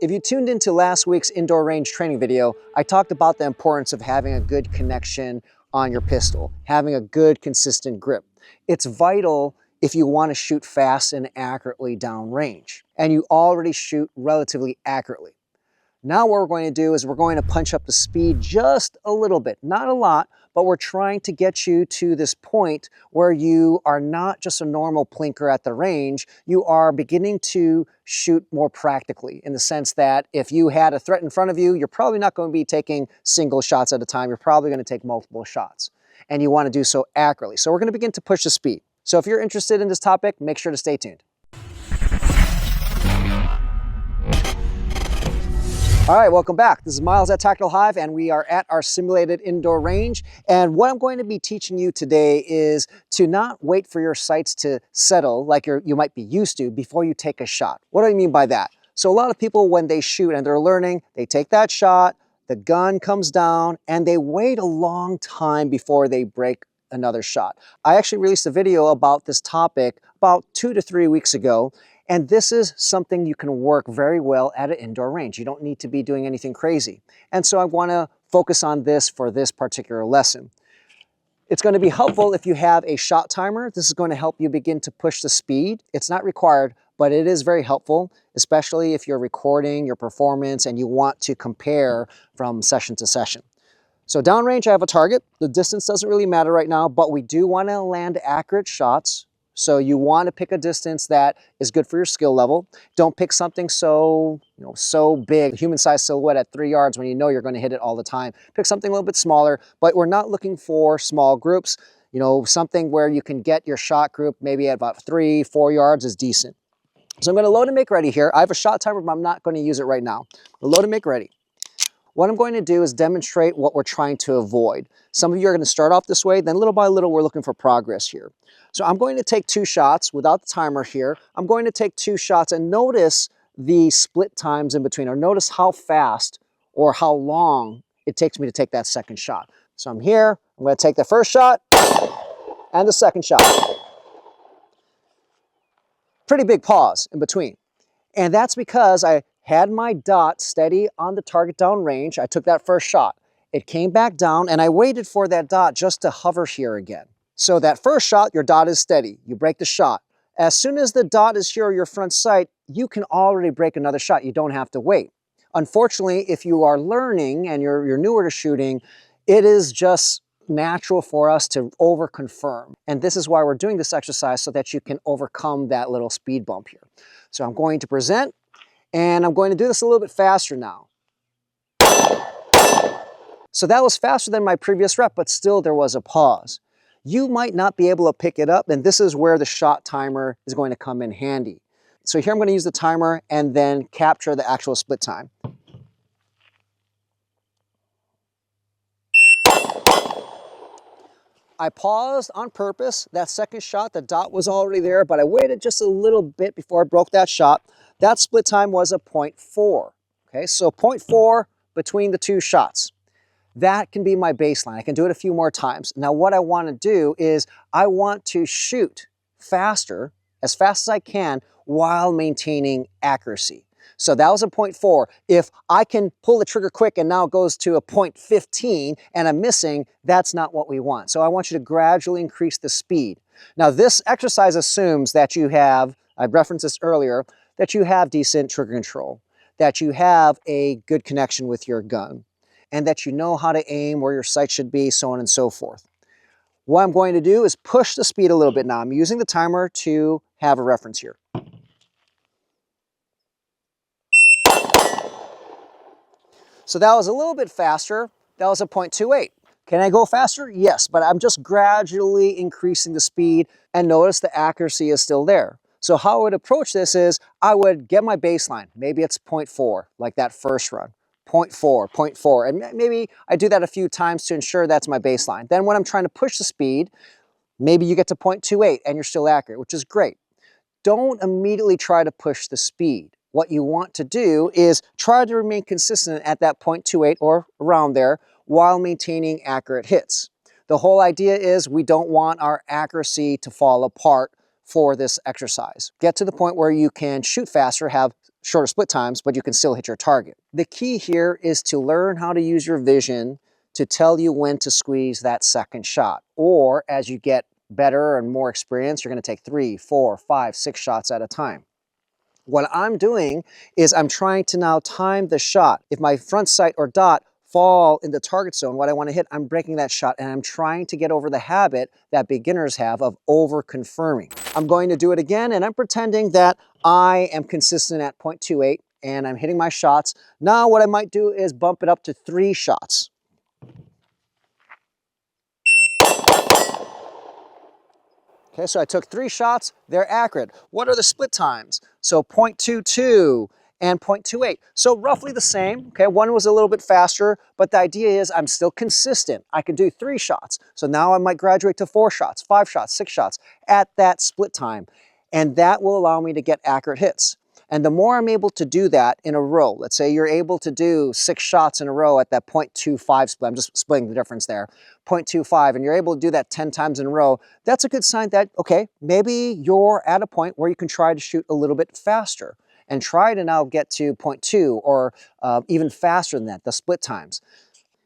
If you tuned into last week's indoor range training video, I talked about the importance of having a good connection on your pistol, having a good consistent grip. It's vital if you want to shoot fast and accurately downrange, and you already shoot relatively accurately. Now what we're going to do is we're going to punch up the speed just a little bit, not a lot, but we're trying to get you to this point where you are not just a normal plinker at the range, you are beginning to shoot more practically, in the sense that if you had a threat in front of you, you're probably not going to be taking single shots at a time, you're probably going to take multiple shots, and you want to do so accurately. So we're going to begin to push the speed. So if you're interested in this topic, make sure to stay tuned. All right, welcome back. This is Myles at Tactical Hyve, and we are at our simulated indoor range. And what I'm going to be teaching you today is to not wait for your sights to settle like you might be used to before you take a shot. What do I mean by that? So a lot of people, when they shoot and they're learning, they take that shot, the gun comes down, and they wait a long time before they break another shot. I actually released a video about this topic about 2 to 3 weeks ago. And this is something you can work very well at an indoor range. You don't need to be doing anything crazy. And so I want to focus on this for this particular lesson. It's going to be helpful if you have a shot timer. This is going to help you begin to push the speed. It's not required, but it is very helpful, especially if you're recording your performance and you want to compare from session to session. So downrange, I have a target. The distance doesn't really matter right now, but we do want to land accurate shots. So you want to pick a distance that is good for your skill level. Don't pick something so big, human-sized silhouette at 3 yards when you know you're going to hit it all the time. Pick something a little bit smaller, but we're not looking for small groups. You know, something where you can get your shot group maybe at about 3-4 yards is decent. So I'm going to load and make ready here. I have a shot timer, but I'm not going to use it right now. Load and make ready. What I'm going to do is demonstrate what we're trying to avoid. Some of you are going to start off this way, then little by little we're looking for progress here. So I'm going to take 2 shots without the timer here. I'm going to take 2 shots and notice the split times in between, or notice how fast or how long it takes me to take that second shot. So I'm here, I'm going to take the first shot and the second shot. Pretty big pause in between. And that's because I had my dot steady on the target downrange. I took that first shot. It came back down and I waited for that dot just to hover here again. So that first shot, your dot is steady. You break the shot. As soon as the dot is here, your front sight, you can already break another shot. You don't have to wait. Unfortunately, if you are learning and you're newer to shooting, it is just natural for us to over-confirm. And this is why we're doing this exercise, so that you can overcome that little speed bump here. So I'm going to present, and I'm going to do this a little bit faster now. So that was faster than my previous rep, but still there was a pause. You might not be able to pick it up, and this is where the shot timer is going to come in handy. So here I'm going to use the timer and then capture the actual split time. I paused on purpose. That second shot, the dot was already there, but I waited just a little bit before I broke that shot. That split time was a 0.4. Okay, so 0.4 between the 2 shots. That can be my baseline. I can do it a few more times. Now what I want to do is I want to shoot faster, as fast as I can, while maintaining accuracy. So that was a 0.4. If I can pull the trigger quick and now it goes to a 0.15 and I'm missing, that's not what we want. So I want you to gradually increase the speed. Now this exercise assumes that you have, I referenced this earlier, that you have decent trigger control, that you have a good connection with your gun, and that you know how to aim, where your sight should be, so on and so forth. What I'm going to do is push the speed a little bit now. I'm using the timer to have a reference here. So that was a little bit faster. That was a 0.28. Can I go faster? Yes, but I'm just gradually increasing the speed, and notice the accuracy is still there. So how I would approach this is I would get my baseline. Maybe it's 0.4, like that first run. 0.4, 0.4, and maybe I do that a few times to ensure that's my baseline. Then when I'm trying to push the speed, maybe you get to 0.28 and you're still accurate, which is great. Don't immediately try to push the speed. What you want to do is try to remain consistent at that 0.28 or around there while maintaining accurate hits. The whole idea is we don't want our accuracy to fall apart for this exercise. Get to the point where you can shoot faster, have shorter split times, but you can still hit your target. The key here is to learn how to use your vision to tell you when to squeeze that second shot. Or as you get better and more experience, you're going to take 3, 4, 5, 6 shots at a time. What I'm doing is I'm trying to now time the shot. If my front sight or dot fall in the target zone, what I want to hit, I'm breaking that shot, and I'm trying to get over the habit that beginners have of over confirming. I'm going to do it again, and I'm pretending that I am consistent at 0.28 and I'm hitting my shots. Now what I might do is bump it up to 3 shots. Okay, so I took 3 shots, they're accurate. What are the split times? So 0.22 and 0.28. So roughly the same, okay? One was a little bit faster, but the idea is I'm still consistent. I can do 3 shots. So now I might graduate to 4 shots, 5 shots, 6 shots at that split time. And that will allow me to get accurate hits. And the more I'm able to do that in a row, let's say you're able to do 6 shots in a row at that 0.25 split, I'm just splitting the difference there, 0.25, and you're able to do that 10 times in a row, that's a good sign that, okay, maybe you're at a point where you can try to shoot a little bit faster and try to now get to 0.2 or even faster than that, the split times.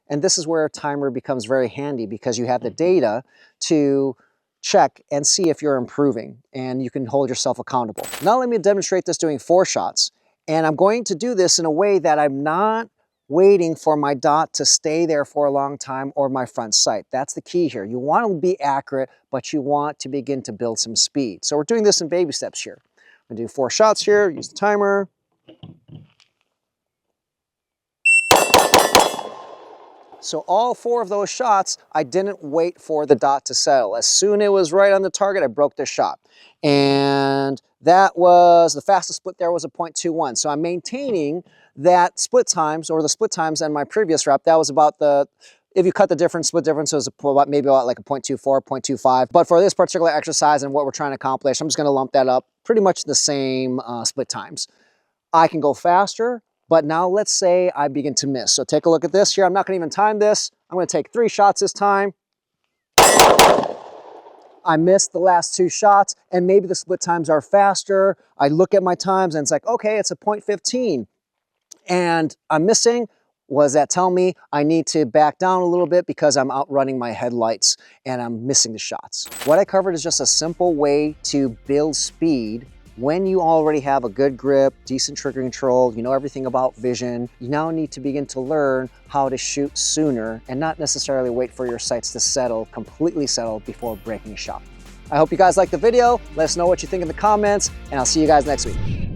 And this is where a timer becomes very handy because you have the data to check and see if you're improving, and you can hold yourself accountable. Now let me demonstrate this doing 4 shots. And I'm going to do this in a way that I'm not waiting for my dot to stay there for a long time or my front sight. That's the key here. You want to be accurate, but you want to begin to build some speed. So we're doing this in baby steps here. I'm gonna do 4 shots here, use the timer. So all 4 of those shots, I didn't wait for the dot to settle. As soon as it was right on the target, I broke the shot. And that was, the fastest split there was a 0.21. So I'm maintaining that split times, or the split times in my previous rep, that was about the, if you cut the difference, split difference, it was maybe about like a 0.24, 0.25. But for this particular exercise and what we're trying to accomplish, I'm just gonna lump that up pretty much the same split times. I can go faster, but now let's say I begin to miss. So take a look at this here. I'm not gonna even time this. I'm gonna take 3 shots this time. I missed the last 2 shots, and maybe the split times are faster. I look at my times and it's like, okay, it's a 0.15 and I'm missing. What does that tell me? I need to back down a little bit because I'm outrunning my headlights and I'm missing the shots. What I covered is just a simple way to build speed when you already have a good grip, decent trigger control, you know everything about vision. You now need to begin to learn how to shoot sooner and not necessarily wait for your sights to settle, completely settle before breaking a shot. I hope you guys liked the video. Let us know what you think in the comments, and I'll see you guys next week.